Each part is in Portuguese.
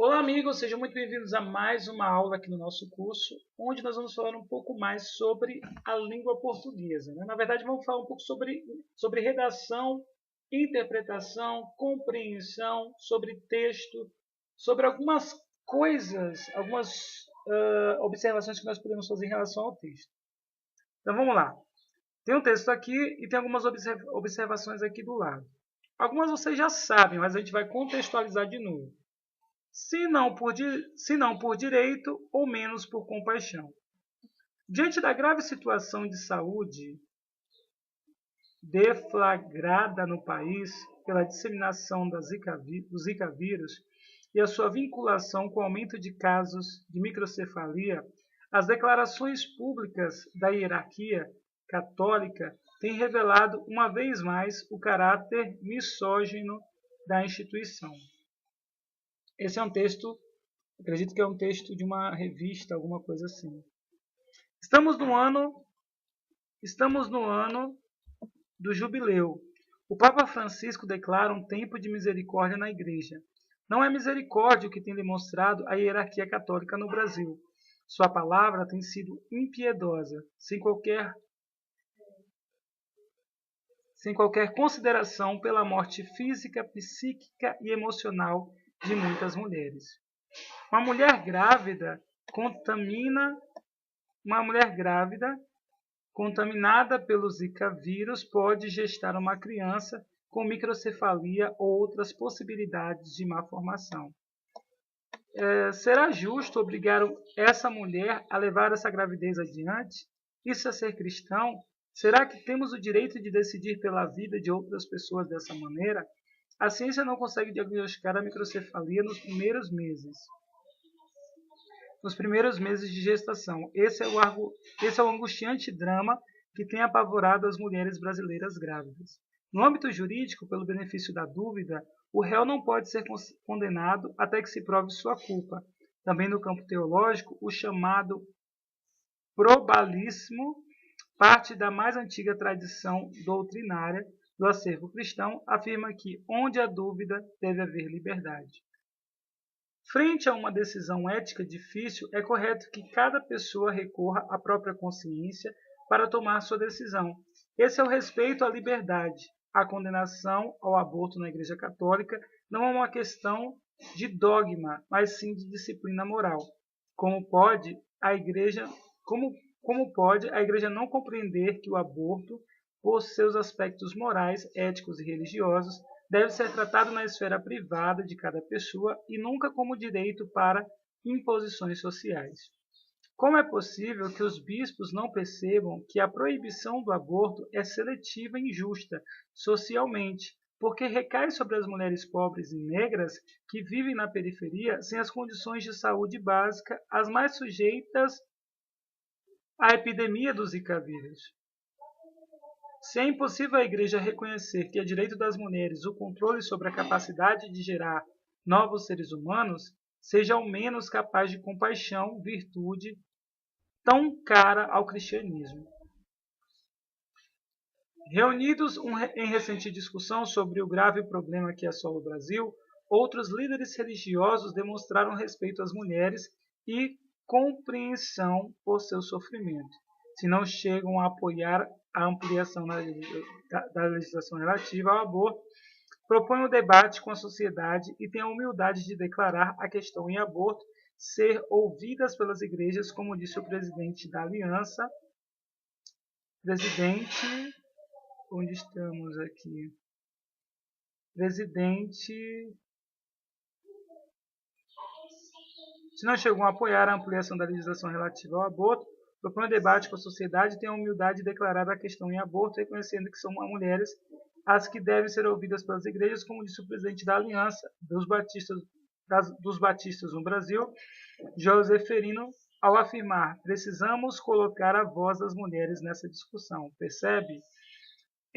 Olá, amigos, sejam muito bem-vindos a mais uma aula aqui no nosso curso, onde nós vamos falar um pouco mais sobre a língua portuguesa. Na verdade, vamos falar um pouco sobre redação, interpretação, compreensão, sobre texto, sobre algumas coisas, algumas observações que nós podemos fazer em relação ao texto. Então, vamos lá. Tem um texto aqui e tem algumas observações aqui do lado. Algumas vocês já sabem, mas a gente vai contextualizar de novo. Se não por direito ou menos por compaixão. Diante da grave situação de saúde deflagrada no país pela disseminação do Zika vírus e a sua vinculação com o aumento de casos de microcefalia, as declarações públicas da hierarquia católica têm revelado uma vez mais o caráter misógino da instituição. Esse é um texto, acredito que é um texto de uma revista, alguma coisa assim. Estamos no ano do jubileu. O Papa Francisco declara um tempo de misericórdia na Igreja. Não é misericórdia o que tem demonstrado a hierarquia católica no Brasil. Sua palavra tem sido impiedosa, sem qualquer consideração pela morte física, psíquica e emocional de muitas mulheres. Uma mulher grávida contaminada pelo Zika vírus pode gestar uma criança com microcefalia ou outras possibilidades de malformação. Será justo obrigar essa mulher a levar essa gravidez adiante? Isso é ser cristão? Será que temos o direito de decidir pela vida de outras pessoas dessa maneira? A ciência não consegue diagnosticar a microcefalia nos primeiros meses de gestação. Esse é o angustiante drama que tem apavorado as mulheres brasileiras grávidas. No âmbito jurídico, pelo benefício da dúvida, o réu não pode ser condenado até que se prove sua culpa. Também no campo teológico, o chamado probabilismo, parte da mais antiga tradição doutrinária do acervo cristão, afirma que onde há dúvida deve haver liberdade. Frente a uma decisão ética difícil, é correto que cada pessoa recorra à própria consciência para tomar sua decisão. Esse é o respeito à liberdade. A condenação ao aborto na Igreja Católica não é uma questão de dogma, mas sim de disciplina moral. Como pode a Igreja não compreender que o aborto, por seus aspectos morais, éticos e religiosos, deve ser tratado na esfera privada de cada pessoa e nunca como direito para imposições sociais? Como é possível que os bispos não percebam que a proibição do aborto é seletiva e injusta socialmente, porque recai sobre as mulheres pobres e negras que vivem na periferia sem as condições de saúde básica, as mais sujeitas à epidemia do Zika vírus? Se é impossível a Igreja reconhecer que é direito das mulheres o controle sobre a capacidade de gerar novos seres humanos, seja ao menos capaz de compaixão, virtude tão cara ao cristianismo. Reunidos em recente discussão sobre o grave problema que assola o Brasil, outros líderes religiosos demonstraram respeito às mulheres e compreensão por seu sofrimento. Se não chegam a apoiar a ampliação da legislação relativa ao aborto, propõem o debate com a sociedade e têm a humildade de declarar a questão em aborto ser ouvidas pelas igrejas, como disse o presidente da Aliança. Onde estamos aqui? Se não chegam a apoiar a ampliação da legislação relativa ao aborto, propõe o debate com a sociedade e tem a humildade de declarar a questão em aborto, reconhecendo que são mulheres as que devem ser ouvidas pelas igrejas, como disse o presidente da Aliança dos Batistas no Brasil, José Ferino, ao afirmar: precisamos colocar a voz das mulheres nessa discussão. Percebe?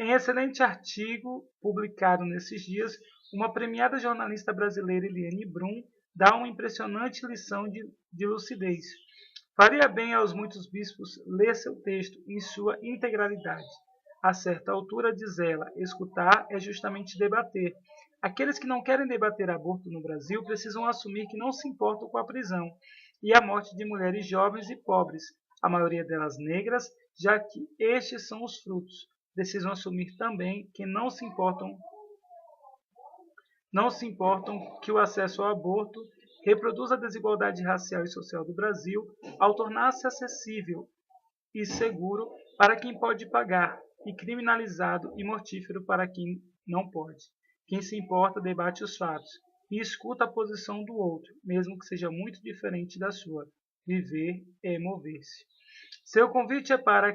Em excelente artigo publicado nesses dias, uma premiada jornalista brasileira, Eliane Brum, dá uma impressionante lição de lucidez. Faria bem aos muitos bispos ler seu texto em sua integralidade. A certa altura, diz ela, escutar é justamente debater. Aqueles que não querem debater aborto no Brasil precisam assumir que não se importam com a prisão e a morte de mulheres jovens e pobres, a maioria delas negras, já que estes são os frutos. Precisam assumir também que não se importam que o acesso ao aborto reproduz a desigualdade racial e social do Brasil ao tornar-se acessível e seguro para quem pode pagar e criminalizado e mortífero para quem não pode. Quem se importa debate os fatos e escuta a posição do outro, mesmo que seja muito diferente da sua. Viver é mover-se. Seu convite é para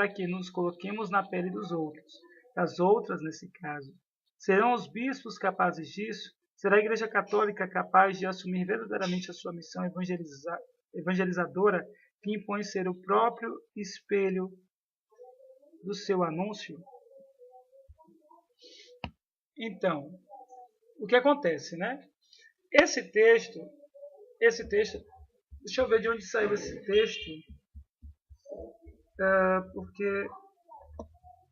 que nos coloquemos na pele dos outros, das outras nesse caso. Serão os bispos capazes disso? Será a Igreja Católica capaz de assumir verdadeiramente a sua missão evangelizadora, que impõe ser o próprio espelho do seu anúncio? Então, o que acontece, né? Esse texto, deixa eu ver de onde saiu esse texto, porque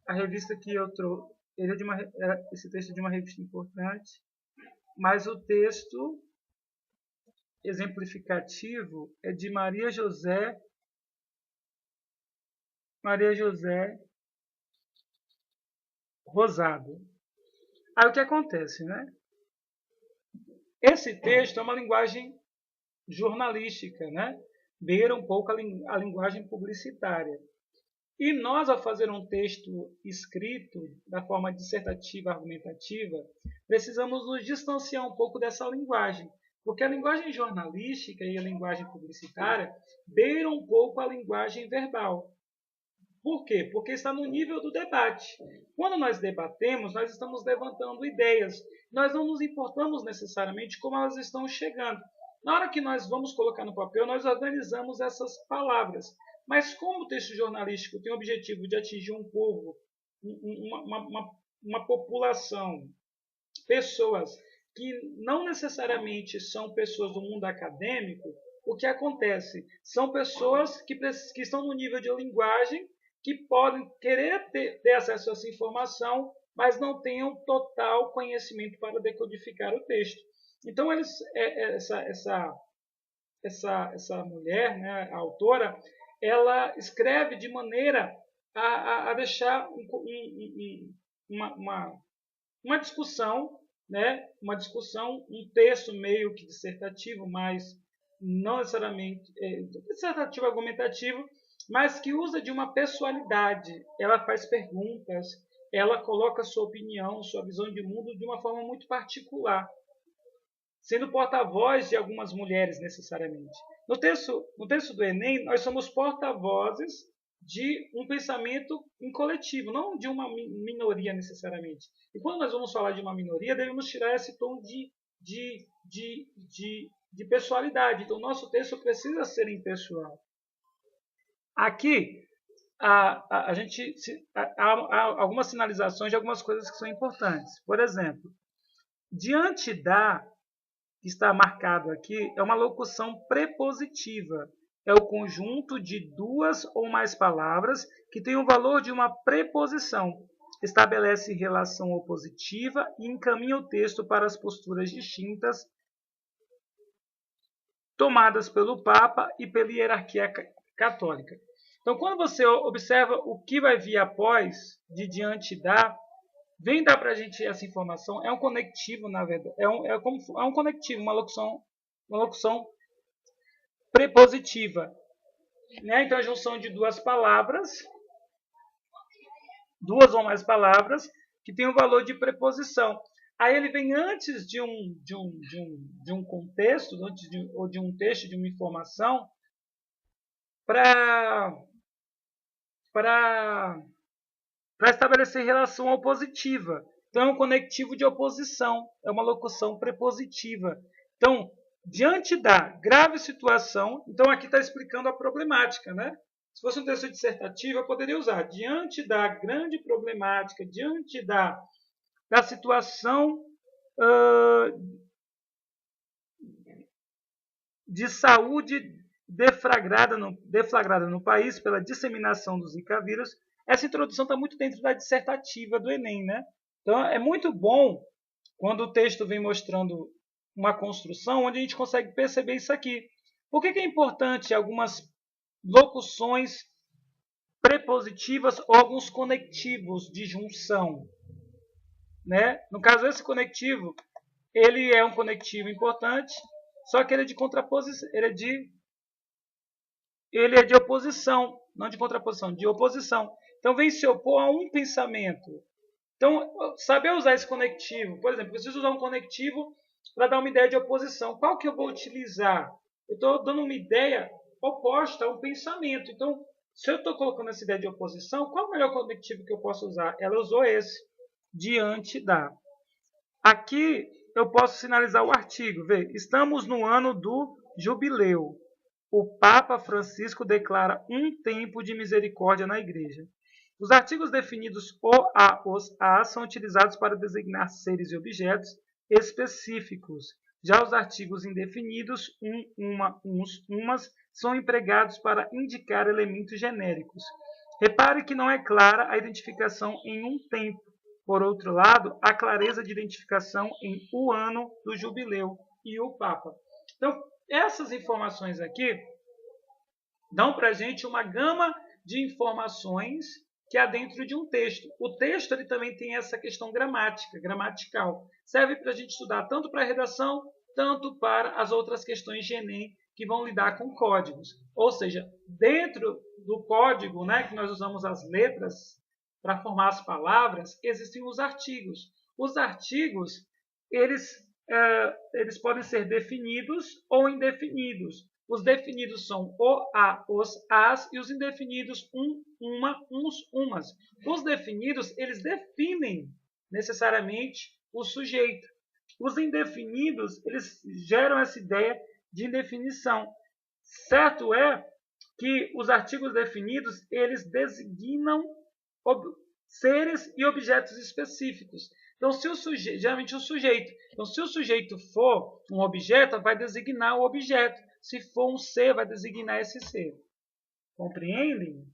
a revista que eu trouxe, esse texto é de uma revista importante, mas o texto exemplificativo é de Maria José Rosado. Aí o que acontece, né? Esse texto é uma linguagem jornalística, né? Beira um pouco a linguagem publicitária. E nós, ao fazer um texto escrito da forma dissertativa, argumentativa, precisamos nos distanciar um pouco dessa linguagem, porque a linguagem jornalística e a linguagem publicitária beiram um pouco a linguagem verbal. Por quê? Porque está no nível do debate. Quando nós debatemos, nós estamos levantando ideias. Nós não nos importamos necessariamente como elas estão chegando. Na hora que nós vamos colocar no papel, nós organizamos essas palavras. Mas como o texto jornalístico tem o objetivo de atingir um povo, uma população, pessoas que não necessariamente são pessoas do mundo acadêmico, o que acontece? São pessoas que estão no nível de linguagem, que podem querer ter acesso a essa informação, mas não tenham total conhecimento para decodificar o texto. Então, essa mulher, né, a autora, ela escreve de maneira a deixar uma discussão, né, um texto meio que dissertativo, mas não necessariamente dissertativo argumentativo, mas que usa de uma pessoalidade. Ela faz perguntas, ela coloca sua opinião, sua visão de mundo de uma forma muito particular, sendo porta-voz de algumas mulheres necessariamente. No texto do Enem, nós somos porta-vozes de um pensamento em coletivo, não de uma minoria necessariamente. E quando nós vamos falar de uma minoria, devemos tirar esse tom de pessoalidade. Então, nosso texto precisa ser impessoal. Aqui, há algumas sinalizações de algumas coisas que são importantes. Por exemplo, diante da, que está marcado aqui, é uma locução prepositiva. É o conjunto de duas ou mais palavras que tem o valor de uma preposição. Estabelece relação opositiva e encaminha o texto para as posturas distintas tomadas pelo Papa e pela hierarquia católica. Então, quando você observa o que vai vir após, de diante da, vem dar para a gente essa informação, é um conectivo, na verdade, é um conectivo, uma locução prepositiva. Né? Então, a junção de duas ou mais palavras, que tem o valor de preposição. Aí ele vem antes de um contexto, ou de um texto, de uma informação, para estabelecer relação opositiva. Então, é um conectivo de oposição, é uma locução prepositiva. Então, diante da grave situação, então aqui está explicando a problemática, né? Se fosse um texto dissertativo, eu poderia usar diante da grande problemática, diante da situação de saúde deflagrada no país pela disseminação do Zika vírus. Essa introdução está muito dentro da dissertativa do Enem, né? Então, é muito bom quando o texto vem mostrando uma construção onde a gente consegue perceber isso aqui. Por que é importante algumas locuções prepositivas ou alguns conectivos de junção? Né? No caso, esse conectivo, ele é um conectivo importante, só que ele é de contraposição, ele é de oposição, não de contraposição, de oposição. Então, vem se opor a um pensamento. Então, saber usar esse conectivo, por exemplo, eu preciso usar um conectivo para dar uma ideia de oposição. Qual que eu vou utilizar? Eu estou dando uma ideia oposta a um pensamento. Então, se eu estou colocando essa ideia de oposição, qual é o melhor conectivo que eu posso usar? Ela usou esse, diante da. Aqui eu posso sinalizar o artigo. Vê, estamos no ano do jubileu. O Papa Francisco declara um tempo de misericórdia na Igreja. Os artigos definidos o, a, os, a são utilizados para designar seres e objetos específicos. Já os artigos indefinidos, uma, uns, umas, são empregados para indicar elementos genéricos. Repare que não é clara a identificação em um tempo. Por outro lado, a clareza de identificação em o ano do jubileu e o Papa. Então, essas informações aqui dão para a gente uma gama de informações que há dentro de um texto. O texto ele também tem essa questão gramatical. Serve para a gente estudar tanto para a redação, tanto para as outras questões de Enem que vão lidar com códigos. Ou seja, dentro do código, né, que nós usamos as letras para formar as palavras, existem os artigos. Os artigos, eles podem ser definidos ou indefinidos. Os definidos são o, a, os, as, e os indefinidos uma, uns, umas. Os definidos, eles definem necessariamente o sujeito. Os indefinidos, eles geram essa ideia de indefinição. Certo é que os artigos definidos, eles designam seres e objetos específicos. Então, se o sujeito, geralmente o sujeito. Então, se o sujeito for um objeto, vai designar o objeto. Se for um ser, vai designar esse ser. Compreendem?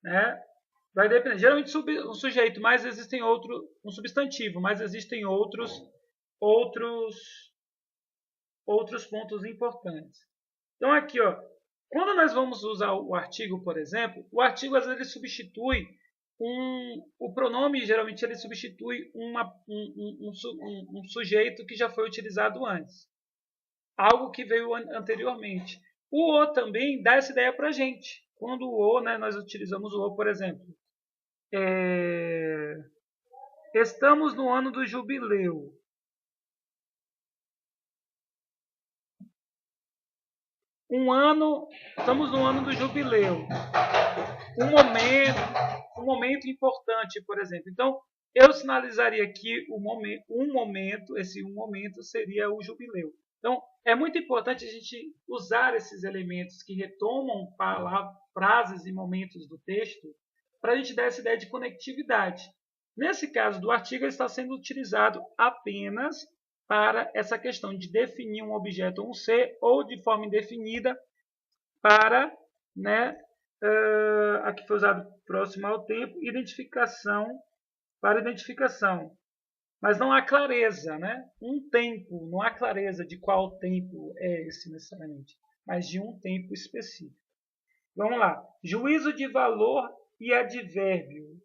Né? Vai depender. Geralmente um sujeito, mas existem outros, um substantivo, mas existem outros pontos importantes. Então, aqui, ó, quando nós vamos usar o artigo, por exemplo, o artigo às vezes ele substitui o pronome, geralmente ele substitui um sujeito que já foi utilizado antes. Algo que veio anteriormente. O o também dá essa ideia para a gente. Quando o o, né, nós utilizamos o o, por exemplo. Estamos no ano do jubileu. Estamos no ano do jubileu. Um momento importante, por exemplo. Então, eu sinalizaria aqui esse momento seria o jubileu. Então, é muito importante a gente usar esses elementos que retomam frases e momentos do texto para a gente dar essa ideia de conectividade. Nesse caso do artigo, ele está sendo utilizado apenas para essa questão de definir um objeto ou um ser, ou de forma indefinida para, né, aqui foi usado próximo ao tempo, para identificação. Mas não há clareza, né? Um tempo, não há clareza de qual tempo é esse necessariamente, mas de um tempo específico. Vamos lá. Juízo de valor e advérbio.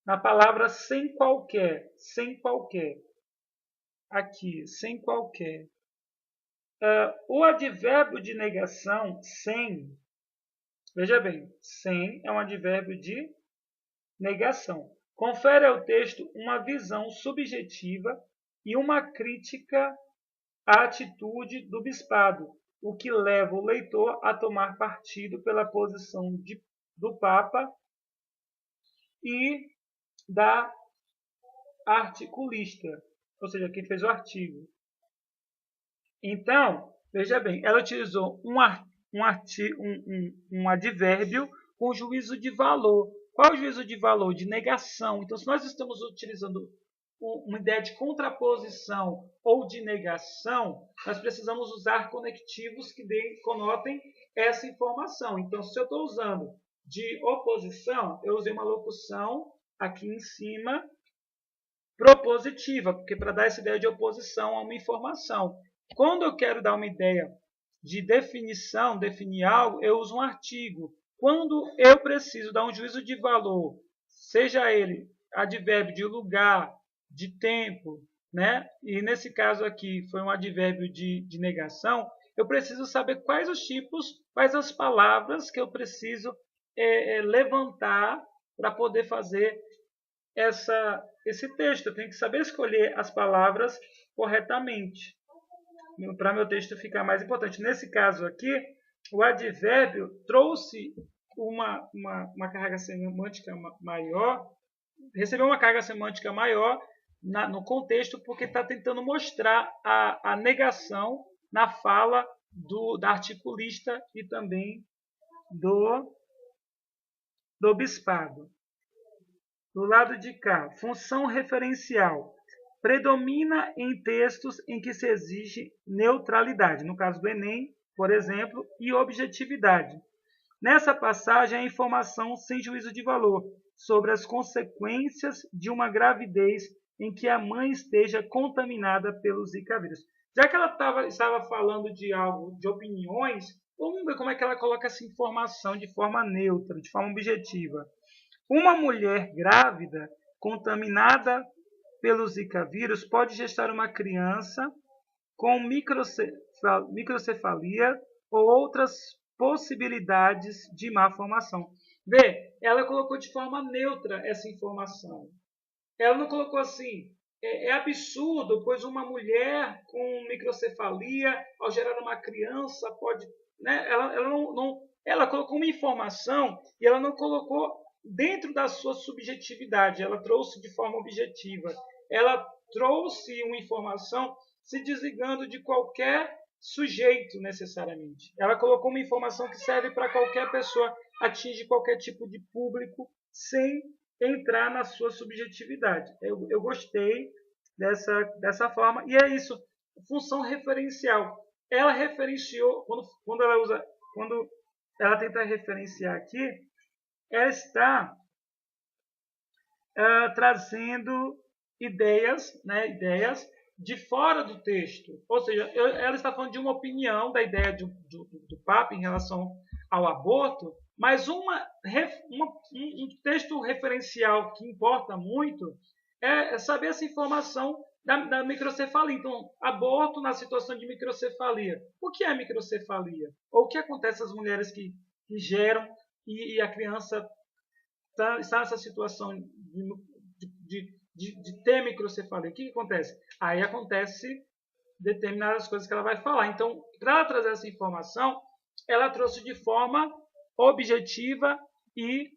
Na palavra sem qualquer. Sem qualquer. Aqui, sem qualquer. O advérbio de negação, sem. Veja bem, sem é um advérbio de negação. Confere ao texto uma visão subjetiva e uma crítica à atitude do bispado, o que leva o leitor a tomar partido pela posição do Papa e da articulista, ou seja, quem fez o artigo. Então, veja bem, ela utilizou um advérbio com juízo de valor. Qual é o juízo de valor? De negação. Então, se nós estamos utilizando uma ideia de contraposição ou de negação, nós precisamos usar conectivos que conotem essa informação. Então, se eu estou usando de oposição, eu usei uma locução aqui em cima propositiva, porque para dar essa ideia de oposição a uma informação. Quando eu quero dar uma ideia de definição, definir algo, eu uso um artigo. Quando eu preciso dar um juízo de valor, seja ele advérbio de lugar, de tempo, né? E nesse caso aqui foi um advérbio de negação, eu preciso saber quais os tipos, quais as palavras que eu preciso levantar para poder fazer esse texto. Eu tenho que saber escolher as palavras corretamente para meu texto ficar mais importante. Nesse caso aqui, o advérbio trouxe uma carga semântica maior, recebeu uma carga semântica maior no contexto, porque está tentando mostrar a negação na fala da articulista e também do bispado. Do lado de cá, função referencial. Predomina em textos em que se exige neutralidade, no caso do Enem, por exemplo, e objetividade. Nessa passagem, a informação sem juízo de valor sobre as consequências de uma gravidez em que a mãe esteja contaminada pelo Zika vírus. Já que ela estava falando de algo, de opiniões, vamos ver como é que ela coloca essa informação de forma neutra, de forma objetiva. Uma mulher grávida contaminada pelo Zika vírus pode gestar uma criança com microcefalia ou outras possibilidades de malformação. Vê, ela colocou de forma neutra essa informação. Ela não colocou assim, é absurdo, pois uma mulher com microcefalia, ao gerar uma criança, pode... Né? Ela colocou uma informação e ela não colocou dentro da sua subjetividade, ela trouxe de forma objetiva. Ela trouxe uma informação se desligando de qualquer sujeito necessariamente. Ela colocou uma informação que serve para qualquer pessoa, atinge qualquer tipo de público, sem entrar na sua subjetividade. Eu gostei dessa forma, e é isso, função referencial. Ela referenciou, quando ela tenta referenciar aqui, ela está trazendo ideias de fora do texto. Ou seja, ela está falando de uma opinião, da ideia do Papa em relação ao aborto, mas um texto referencial que importa muito é saber essa informação da microcefalia. Então, aborto na situação de microcefalia. O que é microcefalia? Ou o que acontece às mulheres que geram e a criança está nessa situação de ter microcefalia? O que acontece? Aí acontece determinadas coisas que ela vai falar. Então, para ela trazer essa informação, ela trouxe de forma objetiva e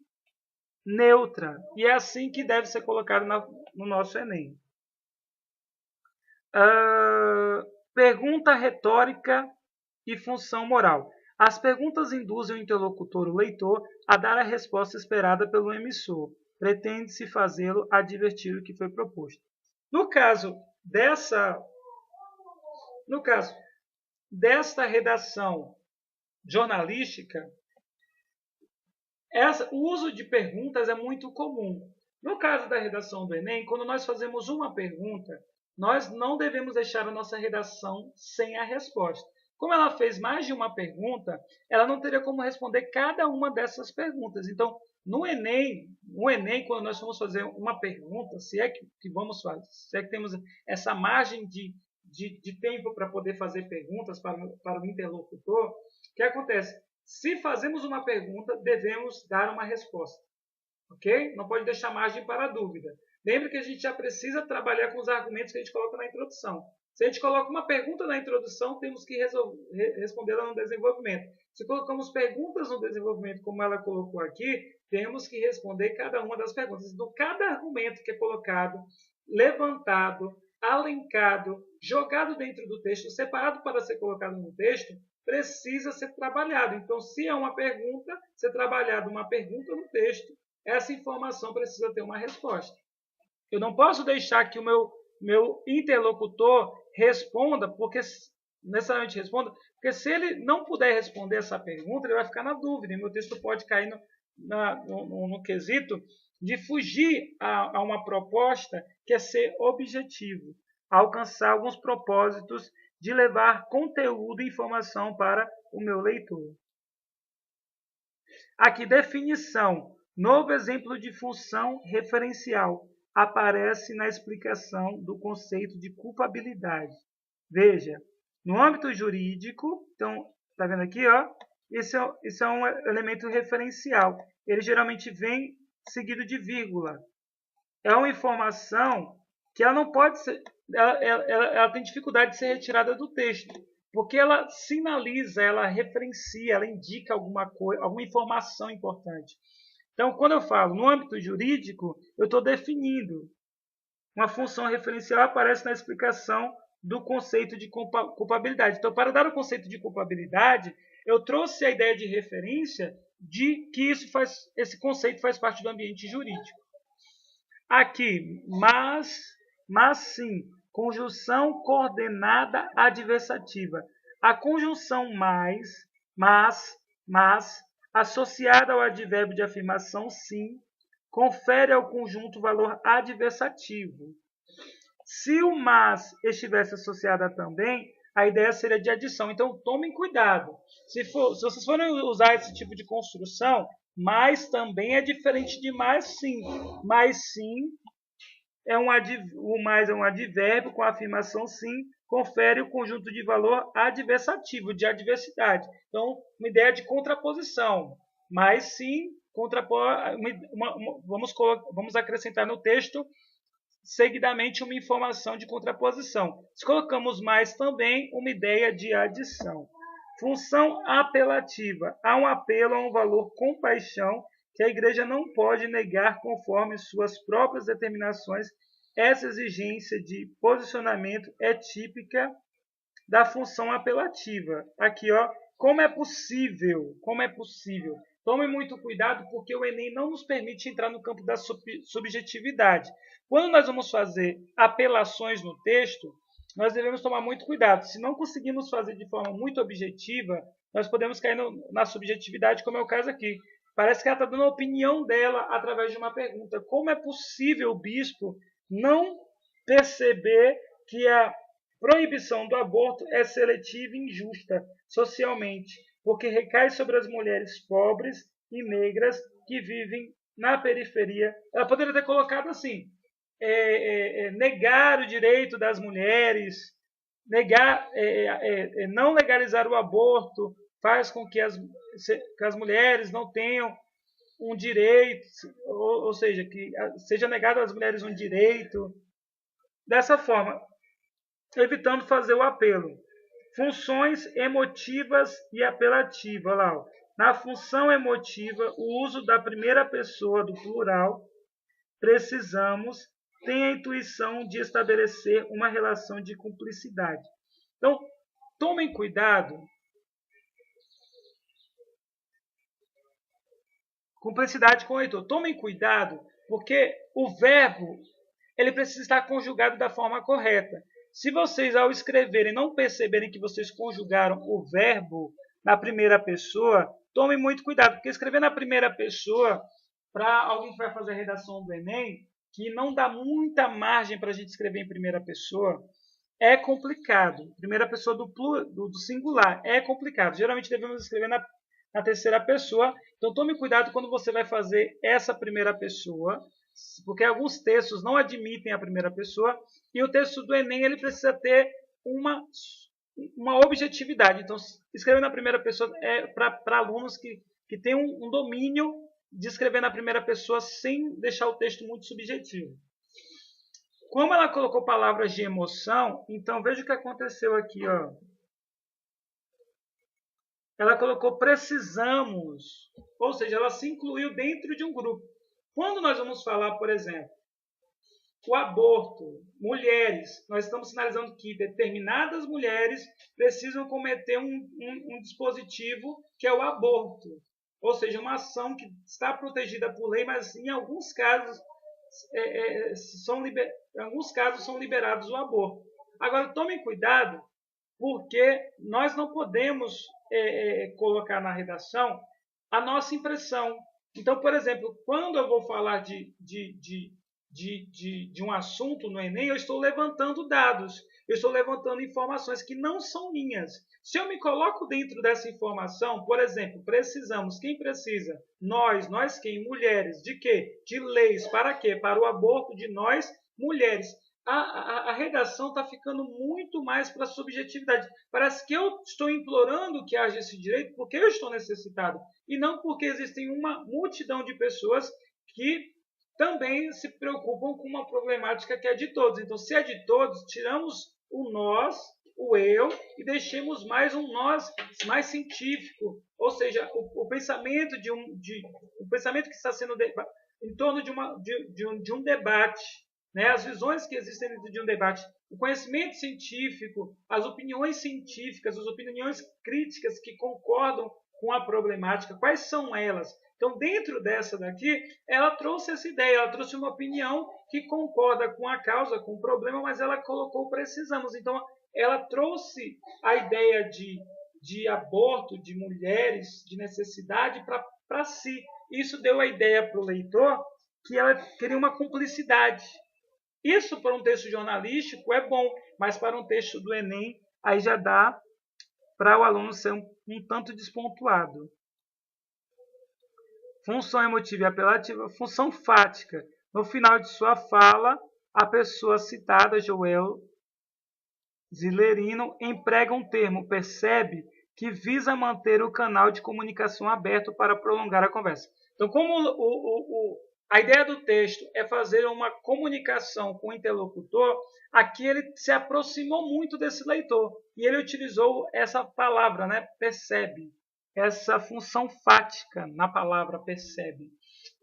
neutra. E é assim que deve ser colocado no nosso Enem. Pergunta retórica e função moral. As perguntas induzem o interlocutor, o leitor, a dar a resposta esperada pelo emissor. Pretende-se fazê-lo advertir o que foi proposto. No caso desta redação jornalística, o uso de perguntas é muito comum. No caso da redação do Enem, quando nós fazemos uma pergunta, nós não devemos deixar a nossa redação sem a resposta. Como ela fez mais de uma pergunta, ela não teria como responder cada uma dessas perguntas. Então, no Enem, quando nós vamos fazer uma pergunta, se é que vamos fazer, se é que temos essa margem de tempo para poder fazer perguntas para o interlocutor, o que acontece? Se fazemos uma pergunta, devemos dar uma resposta. Ok? Não pode deixar margem para a dúvida. Lembre que a gente já precisa trabalhar com os argumentos que a gente coloca na introdução. Se a gente coloca uma pergunta na introdução, temos que respondê-la no desenvolvimento. Se colocamos perguntas no desenvolvimento, como ela colocou aqui, temos que responder cada uma das perguntas. Então, cada argumento que é colocado, levantado, alencado, jogado dentro do texto, separado para ser colocado no texto, precisa ser trabalhado. Então, se é uma pergunta, ser trabalhado uma pergunta no texto, essa informação precisa ter uma resposta. Eu não posso deixar que o meu interlocutor responda, necessariamente responda, porque se ele não puder responder essa pergunta, ele vai ficar na dúvida, e meu texto pode cair no quesito de fugir a uma proposta que é ser objetivo, alcançar alguns propósitos de levar conteúdo e informação para o meu leitor. Aqui, definição. Novo exemplo de função referencial aparece na explicação do conceito de culpabilidade. Veja, no âmbito jurídico, então, está vendo aqui, ó, isso é um elemento referencial. Ele geralmente vem seguido de vírgula. É uma informação que ela não pode ser, ela tem dificuldade de ser retirada do texto, porque ela sinaliza, ela referencia, ela indica alguma coisa, alguma informação importante. Então, quando eu falo no âmbito jurídico, eu estou definindo. Uma função referencial aparece na explicação do conceito de culpabilidade. Então, para dar o conceito de culpabilidade, eu trouxe a ideia de referência de que esse conceito faz parte do ambiente jurídico. Aqui, mas sim, conjunção coordenada adversativa. A conjunção mas, associada ao advérbio de afirmação sim, confere ao conjunto valor adversativo. Se o mas estivesse associado a também, a ideia seria de adição. Então, tomem cuidado. Se vocês forem usar esse tipo de construção, mas também é diferente de mais sim. Mais sim o mais é um advérbio com a afirmação sim, confere o conjunto de valor adversativo, de adversidade. Então, uma ideia de contraposição. Mais sim, vamos acrescentar no texto seguidamente uma informação de contraposição. Se colocamos mais também, uma ideia de adição. Função apelativa. Há um apelo a um valor compaixão que a igreja não pode negar conforme suas próprias determinações. Essa exigência de posicionamento é típica da função apelativa. Aqui, ó, como é possível? Tome muito cuidado, porque o Enem não nos permite entrar no campo da subjetividade. Quando nós vamos fazer apelações no texto, nós devemos tomar muito cuidado. Se não conseguimos fazer de forma muito objetiva, nós podemos cair na subjetividade, como é o caso aqui. Parece que ela está dando a opinião dela através de uma pergunta. Como é possível o bispo não perceber que a proibição do aborto é seletiva e injusta socialmente, porque recai sobre as mulheres pobres e negras que vivem na periferia? Ela poderia ter colocado assim: negar o direito das mulheres, não legalizar o aborto faz com que as mulheres não tenham um direito, ou seja, que seja negado às mulheres um direito. Dessa forma, evitando fazer o apelo. Funções emotivas e apelativas. Olha lá, ó. Na função emotiva, o uso da primeira pessoa do plural, precisamos, tem a intuição de estabelecer uma relação de cumplicidade. Então, tomem cuidado. Cumplicidade com o leitor. Tomem cuidado, porque o verbo ele precisa estar conjugado da forma correta. Se vocês, ao escreverem, não perceberem que vocês conjugaram o verbo na primeira pessoa, tomem muito cuidado, porque escrever na primeira pessoa, para alguém que vai fazer a redação do Enem, que não dá muita margem para a gente escrever em primeira pessoa, é complicado. Primeira pessoa do singular é complicado. Geralmente devemos escrever na terceira pessoa. Então tome cuidado quando você vai fazer essa primeira pessoa, porque alguns textos não admitem a primeira pessoa, e o texto do Enem ele precisa ter uma objetividade. Então, escrever na primeira pessoa é para alunos que têm um domínio de escrever na primeira pessoa sem deixar o texto muito subjetivo. Como ela colocou palavras de emoção, então veja o que aconteceu aqui. Ó. Ela colocou precisamos, ou seja, ela se incluiu dentro de um grupo. Quando nós vamos falar, por exemplo, o aborto, mulheres, nós estamos sinalizando que determinadas mulheres precisam cometer um dispositivo que é o aborto. Ou seja, uma ação que está protegida por lei, mas em alguns casos são liberados o aborto. Agora, tomem cuidado, porque nós não podemos colocar na redação a nossa impressão. Então, por exemplo, quando eu vou falar de um assunto no Enem, eu estou levantando dados, eu estou levantando informações que não são minhas. Se eu me coloco dentro dessa informação, por exemplo, precisamos, quem precisa? Nós quem? Mulheres. De quê? De leis. Para quê? Para o aborto de nós, mulheres. A redação está ficando muito mais para a subjetividade. Parece que eu estou implorando que haja esse direito porque eu estou necessitado, e não porque existem uma multidão de pessoas que também se preocupam com uma problemática que é de todos. Então, se é de todos, tiramos o nós, o eu, e deixemos mais um nós mais científico, ou seja, o pensamento o pensamento que está sendo em torno de um debate, né? As visões que existem dentro de um debate, o conhecimento científico, as opiniões científicas, as opiniões críticas que concordam com a problemática, quais são elas? Então, dentro dessa daqui, ela trouxe essa ideia, ela trouxe uma opinião que concorda com a causa, com o problema, mas ela colocou precisamos. Então, ela trouxe a ideia de aborto, de mulheres, de necessidade para si. Isso deu a ideia para o leitor que ela queria uma cumplicidade. Isso para um texto jornalístico é bom, mas para um texto do Enem, aí já dá para o aluno ser um tanto despontuado. Função emotiva e apelativa, função fática. No final de sua fala, a pessoa citada, Joel Zilerino, emprega um termo, percebe, que visa manter o canal de comunicação aberto para prolongar a conversa. Então, como a ideia do texto é fazer uma comunicação com o interlocutor, aqui ele se aproximou muito desse leitor e ele utilizou essa palavra, né, percebe, essa função fática na palavra percebe.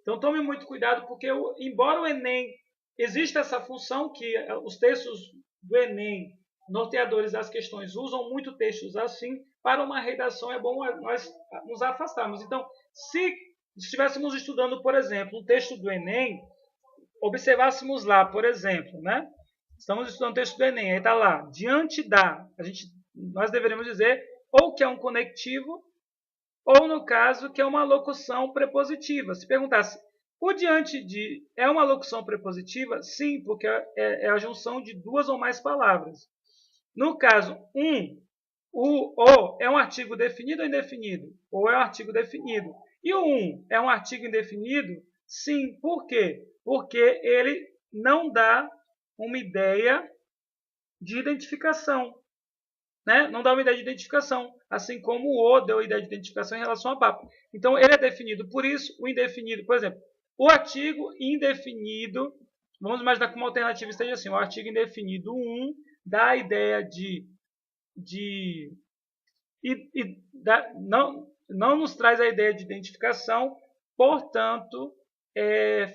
Então tome muito cuidado, porque embora o Enem exista essa função que os textos do Enem, norteadores das questões, usam muito textos assim, para uma redação é bom nós nos afastarmos. Então, se estivéssemos estudando, por exemplo, um texto do Enem, observássemos lá, por exemplo, né? Estamos estudando o texto do Enem, aí está lá, diante da, nós deveríamos dizer ou que é um conectivo, ou no caso que é uma locução prepositiva. Se perguntasse, o diante de é uma locução prepositiva? Sim, porque é a junção de duas ou mais palavras. No caso, o é um artigo definido ou indefinido? Ou é um artigo definido. E o é um artigo indefinido? Sim, por quê? Porque ele não dá uma ideia de identificação. Né? Não dá uma ideia de identificação, assim como o deu a ideia de identificação em relação a papo. Então, ele é definido por isso, o indefinido, por exemplo, o artigo indefinido, vamos imaginar que uma alternativa esteja assim, o artigo indefinido 1 dá a ideia não nos traz a ideia de identificação, portanto,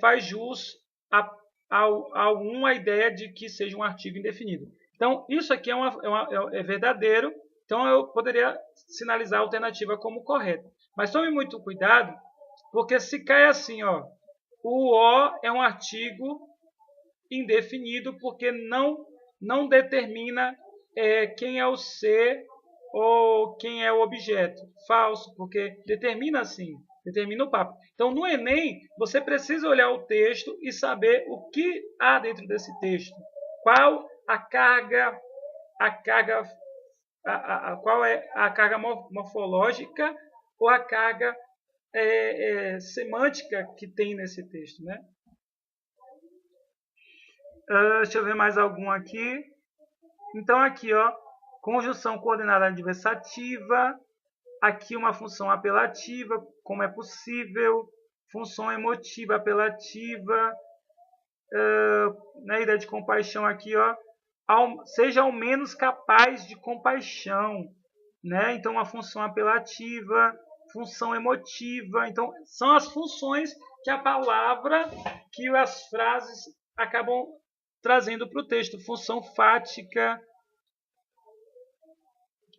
faz jus a ideia de que seja um artigo indefinido. Então, isso aqui é verdadeiro, então eu poderia sinalizar a alternativa como correta. Mas tome muito cuidado, porque se cai assim, ó, o é um artigo indefinido, porque não determina quem é o ser ou quem é o objeto. Falso, porque determina assim, determina o papo. Então, no Enem, você precisa olhar o texto e saber o que há dentro desse texto. Qual a carga, qual é a carga morfológica ou a carga semântica que tem nesse texto, né? Deixa eu ver mais algum aqui. Então, aqui, ó, conjunção coordenada adversativa. Aqui uma função apelativa, como é possível. Função emotiva apelativa. Na ideia de compaixão aqui, ó, seja ao menos capaz de compaixão, né? Então, uma função apelativa, função emotiva. Então, são as funções que a palavra, que as frases acabam trazendo para o texto. Função fática.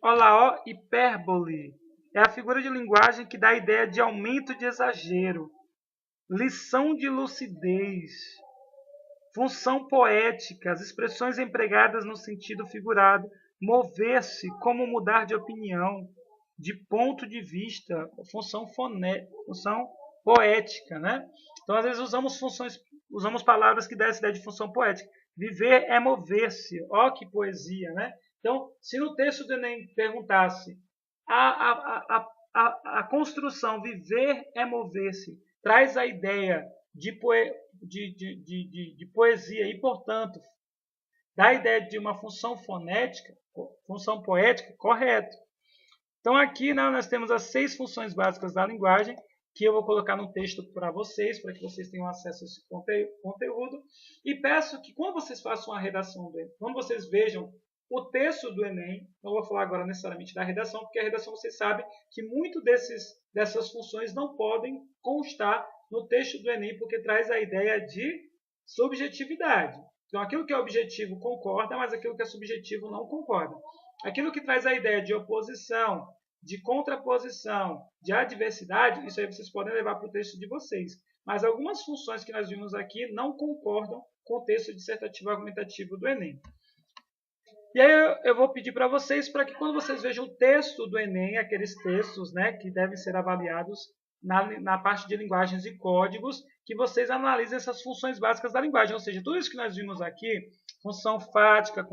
Olha lá, ó, hipérbole. É a figura de linguagem que dá a ideia de aumento de exagero. Lição de lucidez. Função poética, as expressões empregadas no sentido figurado. Mover-se, como mudar de opinião, de ponto de vista. Função poética, né? Então, às vezes, usamos palavras que dão essa ideia de função poética. Viver é mover-se. Ó, que poesia, né? Então, se no texto do Enem perguntasse a construção viver é mover-se, traz a ideia de poesia e, portanto, dá a ideia de uma função fonética, função poética, correto. Então, aqui, né, nós temos as 6 funções básicas da linguagem, que eu vou colocar no texto para vocês, para que vocês tenham acesso a esse conteúdo. E peço que, quando vocês façam a redação dele, quando vocês vejam o texto do Enem, não vou falar agora necessariamente da redação, porque a redação vocês sabem que muito dessas funções não podem constar no texto do Enem, porque traz a ideia de subjetividade. Então, aquilo que é objetivo concorda, mas aquilo que é subjetivo não concorda. Aquilo que traz a ideia de oposição, de contraposição, de adversidade, isso aí vocês podem levar para o texto de vocês. Mas algumas funções que nós vimos aqui não concordam com o texto dissertativo argumentativo do Enem. E aí eu vou pedir para vocês, para que quando vocês vejam o texto do Enem, aqueles textos, né, que devem ser avaliados na parte de linguagens e códigos, que vocês analisem essas funções básicas da linguagem. Ou seja, tudo isso que nós vimos aqui, função fática,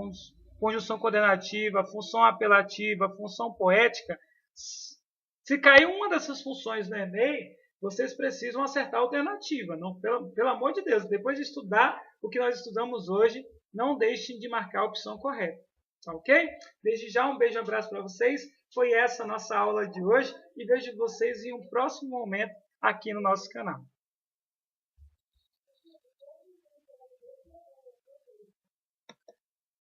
conjunção coordenativa, função apelativa, função poética, se cair uma dessas funções no Enem, vocês precisam acertar a alternativa. Não, pelo amor de Deus, depois de estudar o que nós estudamos hoje, não deixem de marcar a opção correta. Tá ok? Desde já, um beijo e um abraço para vocês. Foi essa a nossa aula de hoje e vejo vocês em um próximo momento aqui no nosso canal.